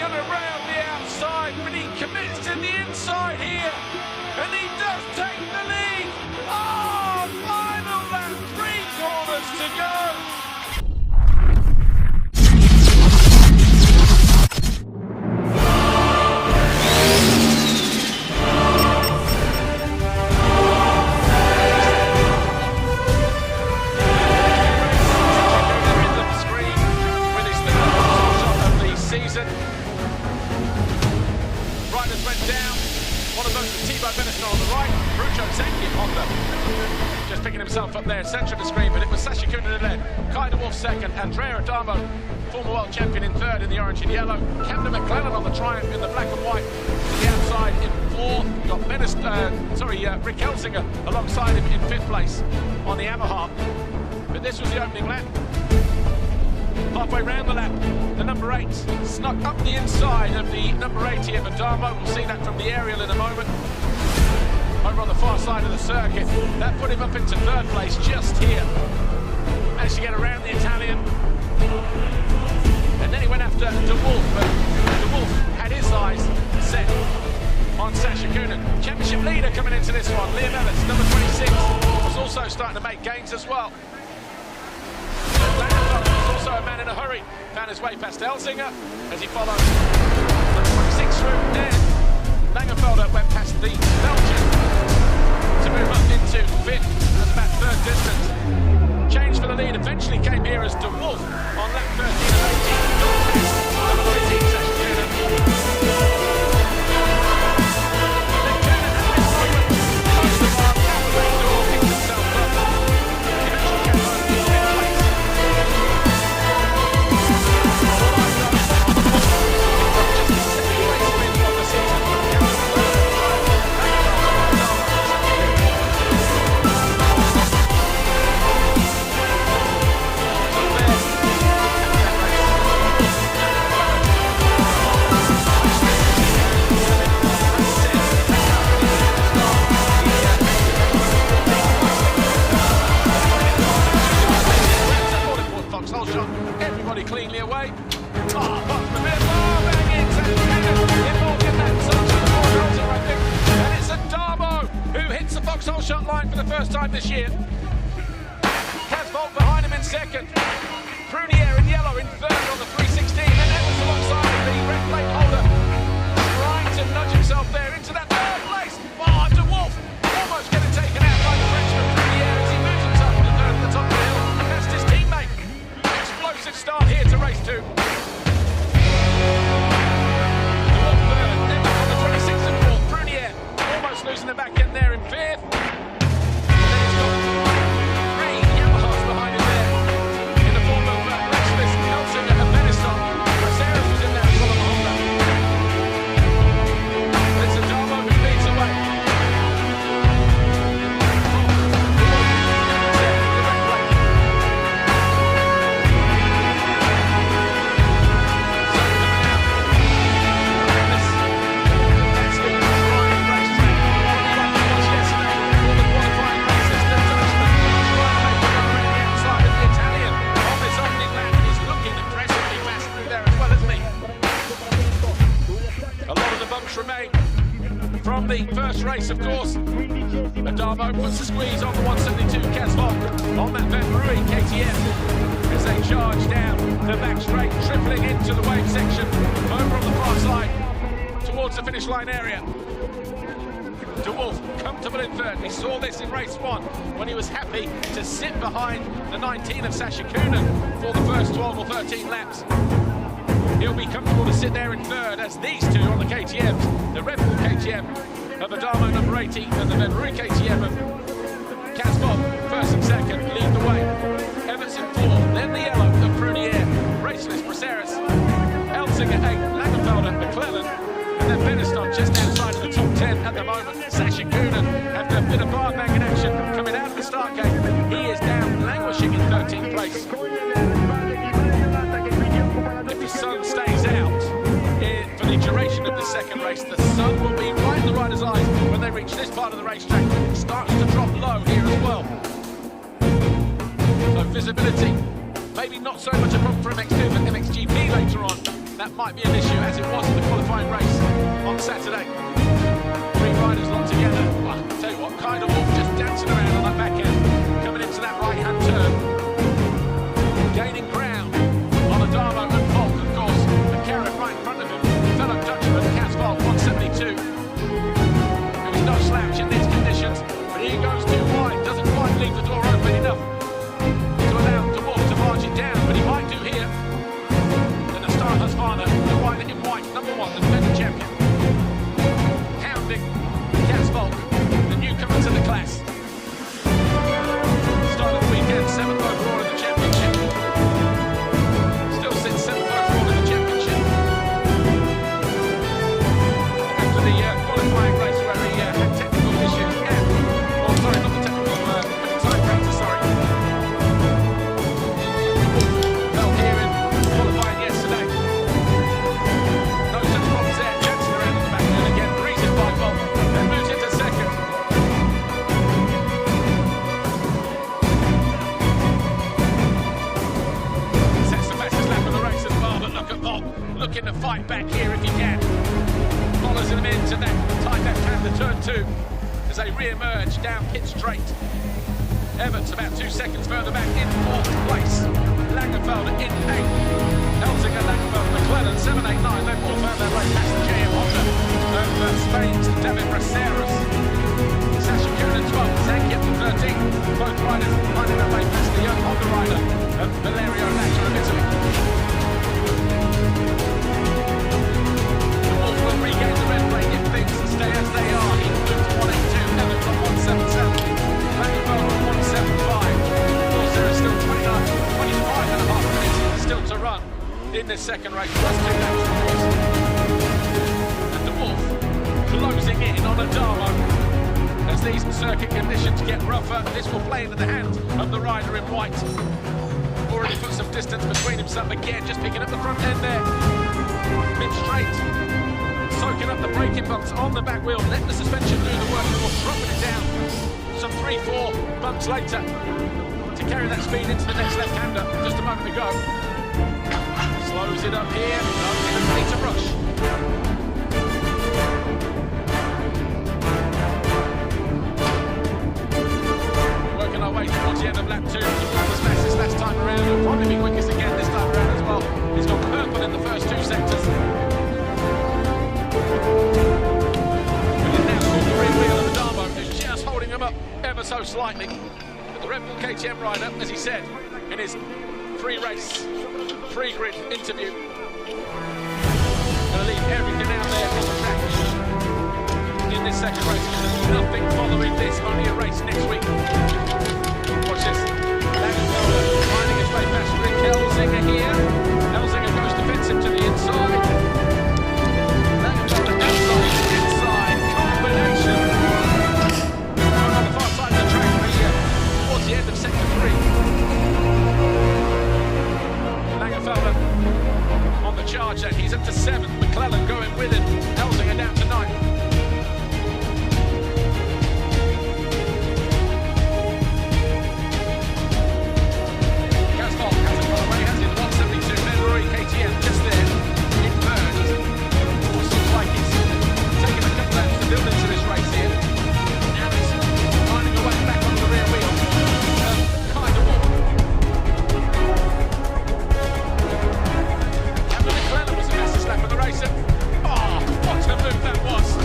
going around the outside, but he commits to the inside here, and he does take the lead. Oh, final lap, 3 corners to go. Riders went down. One of those was Thibaut Benetton on the right. Rucho Zenki at Honda. Just picking himself up there, centre of the screen, but it was Sacha Kühnen who led. Kai de Wolf second. Andrea Adamo, former world champion, in third in the orange and yellow. Camden McLellan on the Triumph in the black and white. To the outside in fourth. Got Rick Elsinger alongside him in fifth place on the Yamaha. But this was the opening lap. Halfway round the lap, the number 8 snuck up the inside of the number 80 of Adamo. We'll see that from the aerial in a moment. Over on the far side of the circuit, that put him up into third place just here. Managed to get around the Italian. And then he went after de Wolf, but de Wolf had his eyes set on Sacha Kühnen. Championship leader coming into this one, Liam Ellis, number 26, was also starting to make gains as well. Also a man in a hurry, found his way past Elsinger as he followed the 26 through. Then Langenfelder went past the Belgian to move up into fifth. That's about third distance. Change for the lead eventually came here as de Wolf on lap 13 and 18. Number 19, Sacha Kühnen. Everybody cleanly away. Oh, box the middle. Oh, bang in. Sacha Kühnen involved in that touch, I think. And it's Adamo who hits the foxhole shot line for the first time this year. Casbolt behind him in second. Prunier in yellow in third on the 316. And Evans alongside of the red plate holder, trying to nudge himself there into that third place. Oh, de Wolf almost getting taken out by the Frenchman Prunier as he moves himself to the third at the top of the hill. That's his teammate. Explosive start here to race 2. Then on the 26th and 4th, Prunier almost losing the back end there in 5th. And then he's got 3 Yamahas behind him there in the form of Rexless, Elsinger and Benetton. Braceras was in there as well on the Honda. It's Adamo who leads away. Remain from the first race, of course. Adamo puts the squeeze on the 172 Casbolt on that Van Rooij KTM as they charge down the back straight, tripling into the wave section over on the far side towards the finish line area. De Wolf comfortable in third. We saw this in race 1 when he was happy to sit behind the 19 of Sacha Kühnen for the first 12 or 13 laps. He'll be comfortable to sit there in third as these two on the KTMs, the Red Bull KTM of Adamo number 80 and the Van Rooij KTM of Casbolt, first and second, lead the way. Evans in 4th, then the yellow of Prunier, Raceless, Braceras, Elsinger 8, Langenfelder, McLellan, and then Benetton just outside of the top 10 at the moment. Sacha Kühnen, after a bit of bar banging action coming out of the start gate, he is down languishing in 13th place. If the sun stays out for the duration of the second race, the sun will be right in the rider's eyes when they reach this part of the racetrack. It starts to drop low here as well. So visibility, maybe not so much a problem for MX2, but MXGP later on. that might be an issue, as it was in the qualifying race on Saturday. Three riders locked together. Well, I'll tell you what, Kay de Wolf just dancing around on that back end, coming into that right-hand turn, gaining ground on Adamo and Volk, of course, and carrying right in front of him, fellow Dutchman, Cas Volk, 172. It was no slouch in these conditions, but he goes too wide, doesn't quite leave the door open enough to allow de Wolf to barge it down, but he might do here. Then the Star Husqvarna, the rider in white, number one, the defending champion, hounding Cas Volk, the newcomer to the class. Start of the weekend, 7th overall in the championship. Still sits 7th overall in the championship. After the qualifying race where he had technical issues and, oh sorry, not the technical, time factor, sorry. Fell here in qualifying yesterday. No such problems there, Jensen around at the back end again, breezes by Volk, then moves into second. Sets the fastest lap of the race as well, but look at Volk looking to fight back here if he can. Follows him into that tight left-hander turn two as they re-emerge down pit straight. Everts about 2 seconds further back in 4th place. Langenfelder in 8th. Elzinger, Langenfelder, McClellan 7-8-9. They've all found their way past the JM Honda of Spain's David Braceras. Sasha Kieran 12th. Zangief 13th. Both riders finding their way past the young Honda rider of Valerio Laccia of Italy. The Wolf will regain the red plate if things stay as they are. He moves 182. Everts on 177. Langenfelder on 175. Of course, there is still 25 and a half minutes still to run in this second race. Plus 2 laps, of course. And de Wolf closing in on Adamo. As these circuit conditions get rougher, this will play into the hands of the rider in white. Already put some distance between himself again, just picking up the front end there. Mid-straight. Soaking up the braking bumps on the back wheel, letting the suspension do the work before dropping it down. Some 3-4 bumps later to carry that speed into the next left-hander just a moment ago. Slows it up here, doesn't need to rush. Working our way towards the end of lap 2. He was fastest last time around, he'll probably be quickest again this time around as well. He's got purple in the first 2 sectors. Holding him up ever so slightly. But the Red Bull KTM rider, as he said in his pre-race, pre-grid interview, going to leave everything out there on the track in this second race. There's nothing following this, only a race next week. Watch this. Langenfelder finding his way past Rick Elzinger here. Elzinger goes defensive to the inside. Langenfelder outside, inside, combination. Towards the end of sector 3. Langenfelder on the charge then. He's up to 7th. McClellan going with him. Elzinger down to 9th. Cas Volk hasn't got away, has he? 172. February KTM just there. In third. Looks like he's taking a couple laps to build into this race here. Now he's finding a way back on the rear wheel. Kay de Wolf. Cameron McClellan was the fastest lap of the race. Oh, what a move that was.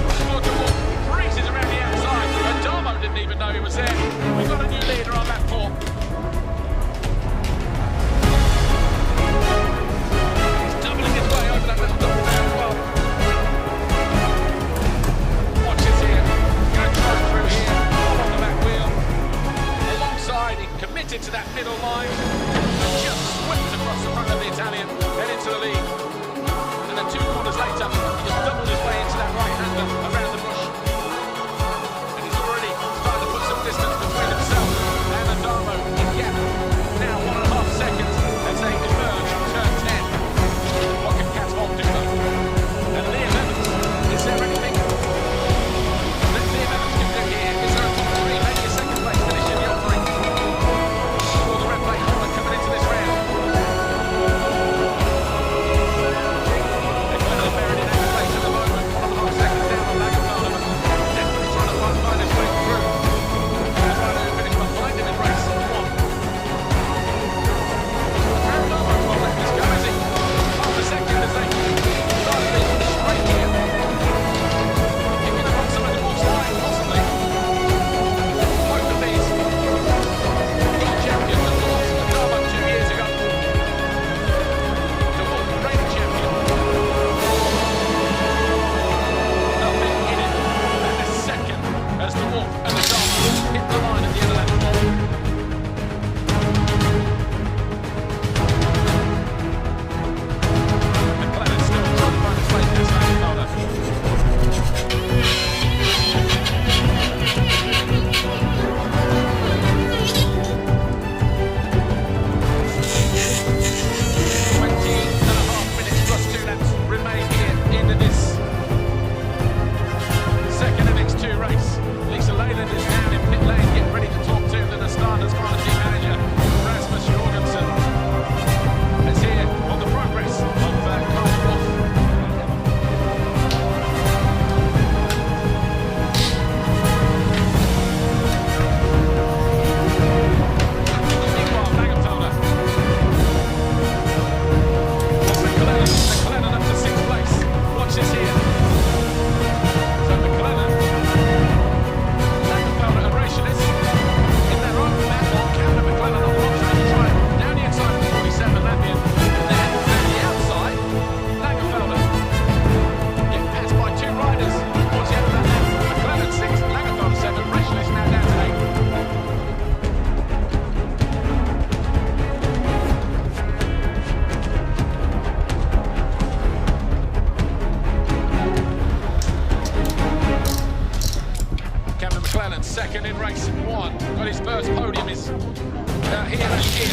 second in race one. Got his first podium is here in MX2.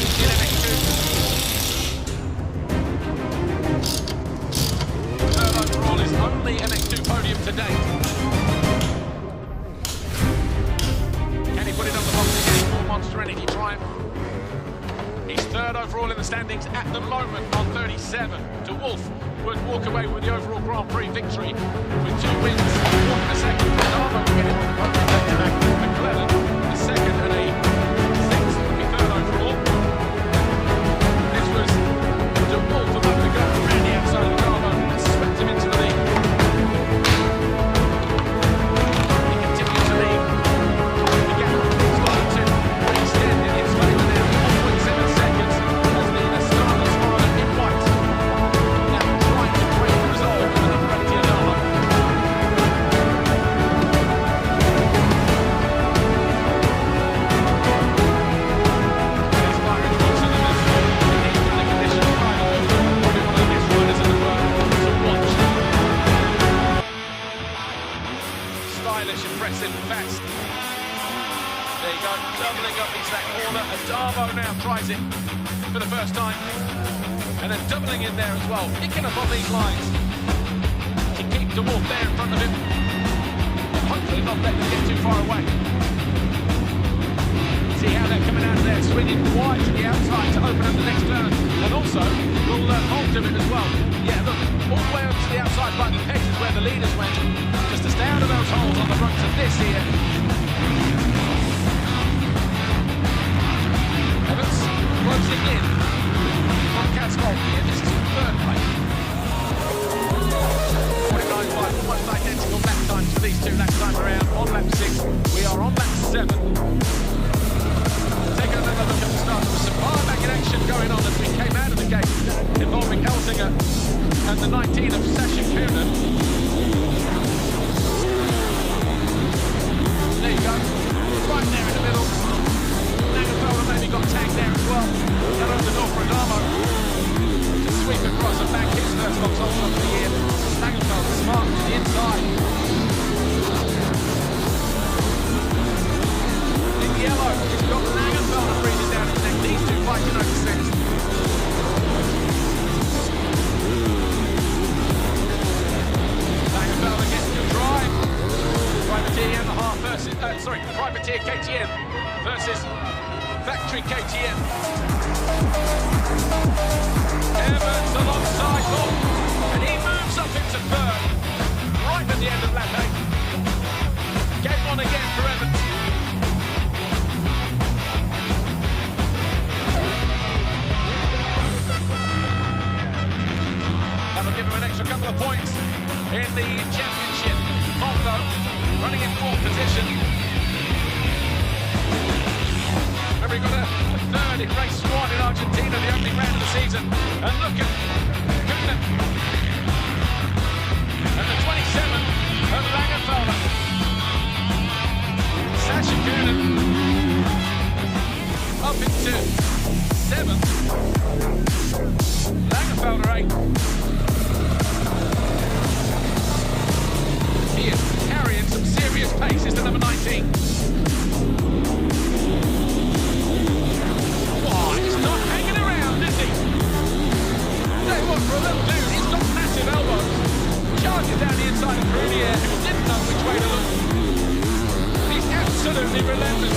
Third overall is only MX2 podium to date. Can he put it on the box again for Monster Energy Triumph? He's third overall in the standings at the moment on 37. De Wolf would walk away with the overall Grand Prix victory with 2 wins, 1 a second. Darbo will get it. McLaren, the second and a 6th would be third overall. This was De Wolf about to go around the outside of Darbo and swept him into the lead. He continued to lead. The gap started to extend in its favour now. 1.7 seconds as the Astana Smart in white. Now trying to break the result with the number 80 Adamo. There's Byron Johnson in this one. He's in the conditions final. Probably one of the best riders in the world to watch. Stylish, impressive, fast. There you go, doubling up into that corner. Adamo now tries it for the first time. And then doubling in there as well, picking up on these lines to keep De Wolf there in front of him. Hopefully not let them get too far away. See how they're coming out of there, swinging wide to the outside to open up the next turn. And also, we'll hold to it as well. Yeah, look, all the way over to the outside by the pegs is where the leaders went. Just to stay out of those holes on the rungs of this here. Evans closing in from Catswold here. This is third place. 49.5, almost identical lap times for these two lap time around. On lap 6, we are on lap 7. Taking another look at the start. There was some bar back in action going on as we came out of the gate involving Elsinger and the 19 of Sasha Kunin. There you go, right there in the middle. Nagelfelder maybe got tagged there as well. That opens the door for Adamo to sweep across and back his first box also of the year. Nagelfelder smart to the inside. In yellow, he's got Nagelfelder breathing down his neck. These two fighting over 6th. Nagelfelder gets to drive. Privateer and the half versus, Privateer KTM versus Factory KTM. Evans alongside Wolf, and he moves up into third, right at the end of lap 8. Game on again for Evans. That'll give him an extra couple of points in the championship. Volvo running in 4th position. Remember, he got a third in race 1 in Argentina, the opening round of the season. And look at Kunin. And the 27 of Langenfelder. Sasha Kunin up into 7th. Langenfelder 8th. He is carrying some serious pace. Is the number 19. He's not hanging around, is he? Tell you what, for a little dude, he's got massive elbows. Charging down the inside of Prunier, who didn't know which way to look. He's absolutely relentless.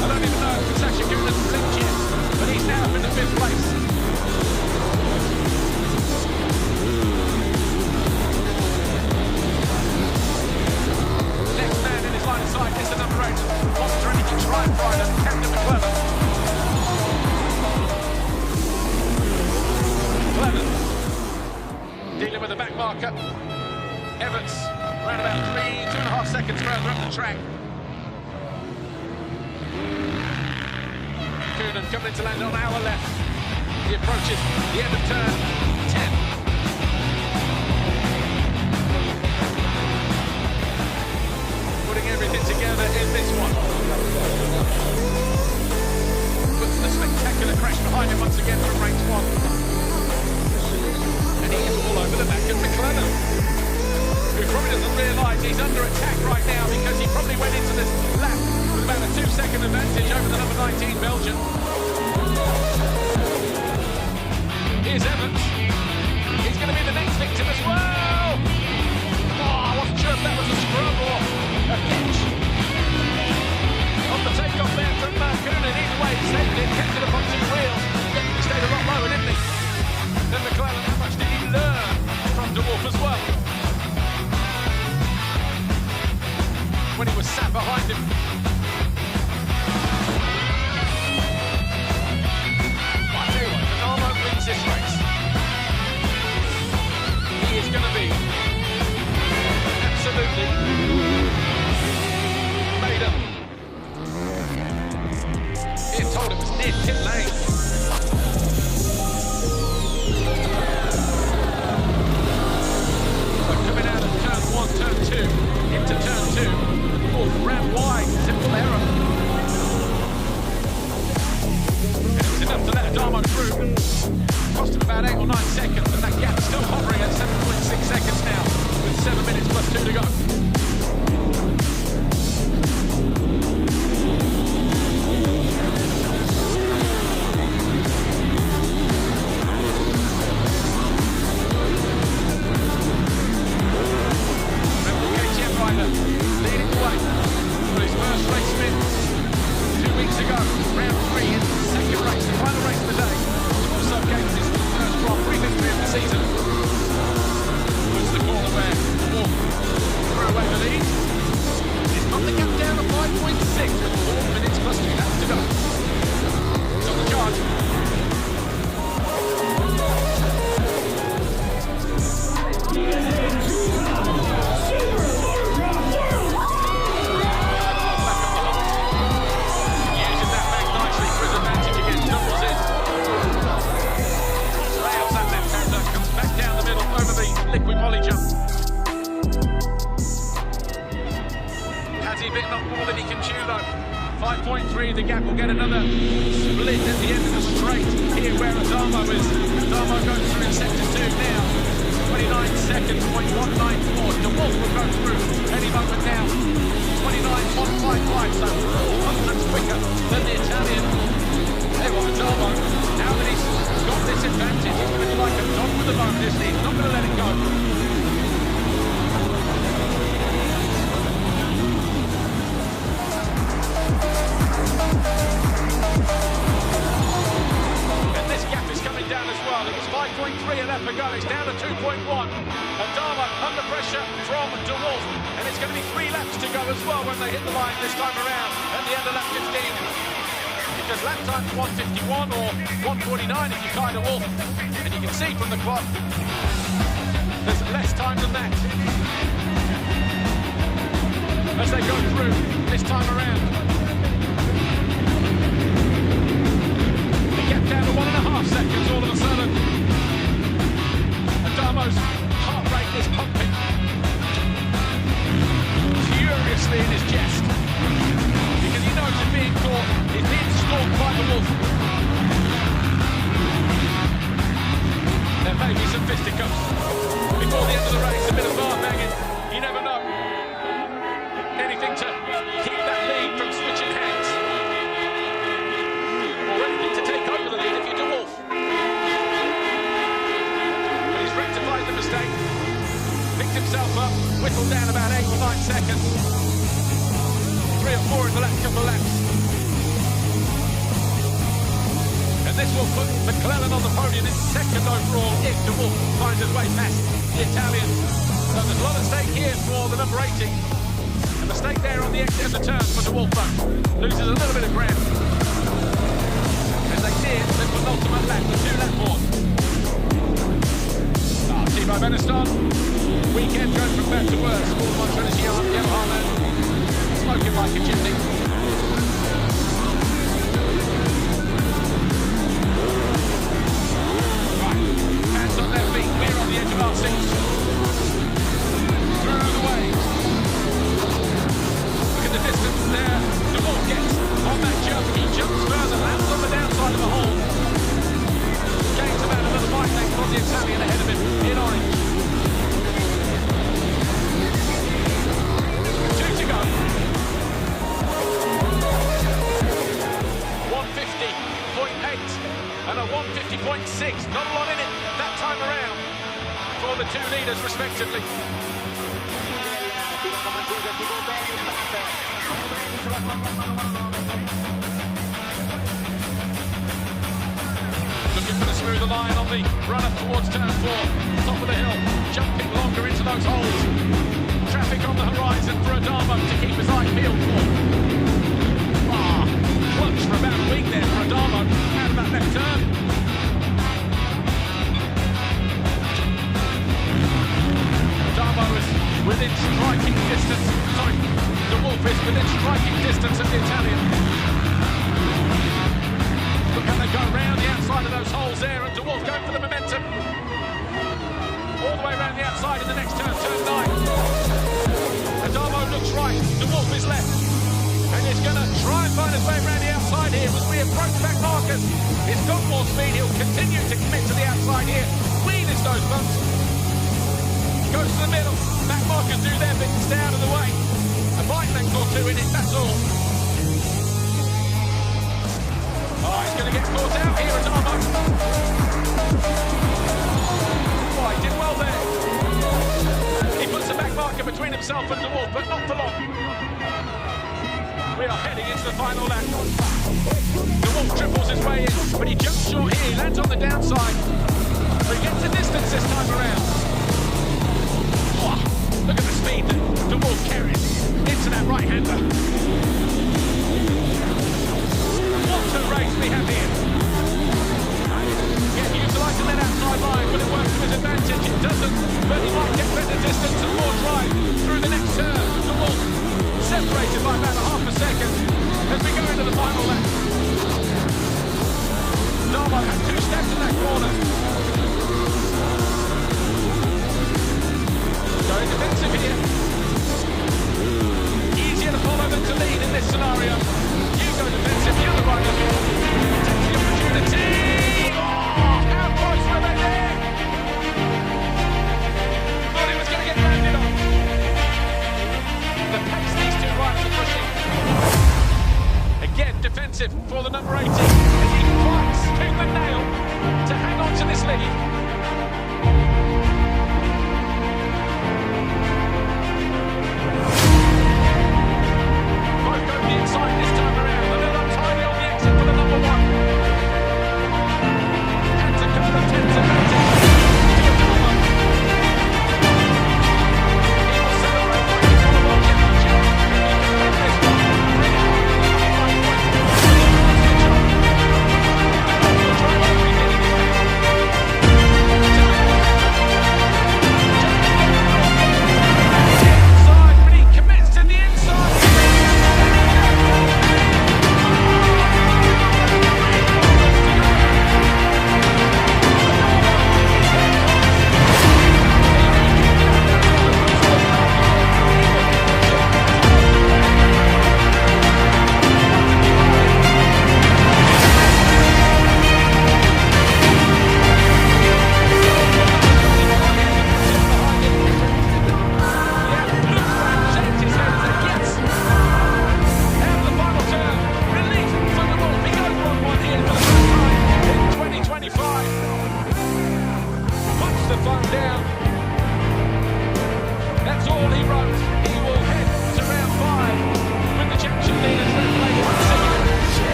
I don't even know if Sasha Kunin's blinked yet, but he's now up in the 5th place. Side is the number 8, Monster Energy Triumph rider, Captain McLaren. Dealing with the back marker. Evans, around about 2.5 seconds further up the track. Kunin coming to land on our left. He approaches the end of turn 10. Everything together in this one. Puts a spectacular crash behind him once again from race 1. And he is all over the map. near pit lane. So coming out of turn 1, turn 2, into turn 2, Wolf ran wide, simple error. And it was enough to let Adamo through. Cost him about 8 or 9 seconds, and that gap is still hovering at 7.6 seconds now, with 7 minutes plus 2 to go. The gap will get another split at the end of the straight here where Adamo is. Adamo goes through in sector 2 now. 29 seconds, 0.194. De Wolf will go through any moment now. 29.155, so 100 quicker than the Italian. There was Adamo. Now that he's got this advantage, he's going to be like a dog with a bone, isn't he? He's not going to let it go. It was 5.3 a lap ago, it's down to 2.1. Adamo under pressure from De Wolf, and it's going to be 3 laps to go as well when they hit the line this time around at the end of lap 15. Because lap time's 1:51 or 1:49 if you tie De Wolf, and you can see from the clock there's less time than that as they go through this time around. Get down to 1.5 seconds all of a sudden. Adamo's heart rate is pumping furiously in his chest because he knows he's being caught, he's being stalked by the Wolf. There may be some fisticuffs before the end of the race, a bit of bar banging, you never know. Anything to keep that lead from switching hands. To take over the lead if you're De Wolf. But he's rectified the mistake, picked himself up, whittled down about 8 or 9 seconds. 3 or 4 in the last couple of laps. And this will put McLaren on the podium in second overall if De Wolf finds his way past the Italian. So there's a lot at stake here for the number 80. A mistake there on the exit of the turn for De Wolf though. Loses a little bit of ground. They did the penultimate lap, the 2-lap board. Thibaut Beniston, weekend going from bad to worse. All one trying to see Yellow Harlan, smoking like a chimney. Right, hands on their feet, we're on the edge of our seats. Through the waves. Look at the distance there. De Wolf gets on that jump, he jumps further, lands on the downside of the hole. Gains about another 5 lengths on the Italian ahead of him in orange. 2 to go. 150.8 and a 150.6. Not a lot in it that time around for the 2 leaders respectively. Looking for the smoother line on the run up towards turn 4, top of the hill, jumping longer into those holes. Traffic on the horizon for Adamo to keep his eye peeled for. Clutch for about a week there for Adamo out of that left turn. Adamo is within striking distance. Sorry, De Wolf is within striking distance of the Italian. his left. And he's going to try and find his way around the outside here as we approach back Marcus. He's got more speed. He'll continue to commit to the outside here. Cleanest those bumps. Goes to the middle. Back Marcus do their bit to stay out of the way. A bike length or two in it, that's all. Oh, he's going to get caught out here at Armo. Oh, he did well there. He puts the back marker between himself and De Wolf, but not for long. We are heading into the final lap. De Wolf triples his way in, but he jumps short here. He lands on the downside. But he gets the distance this time around. Oh, look at the speed that De Wolf carries into that right-hander. What a race we have.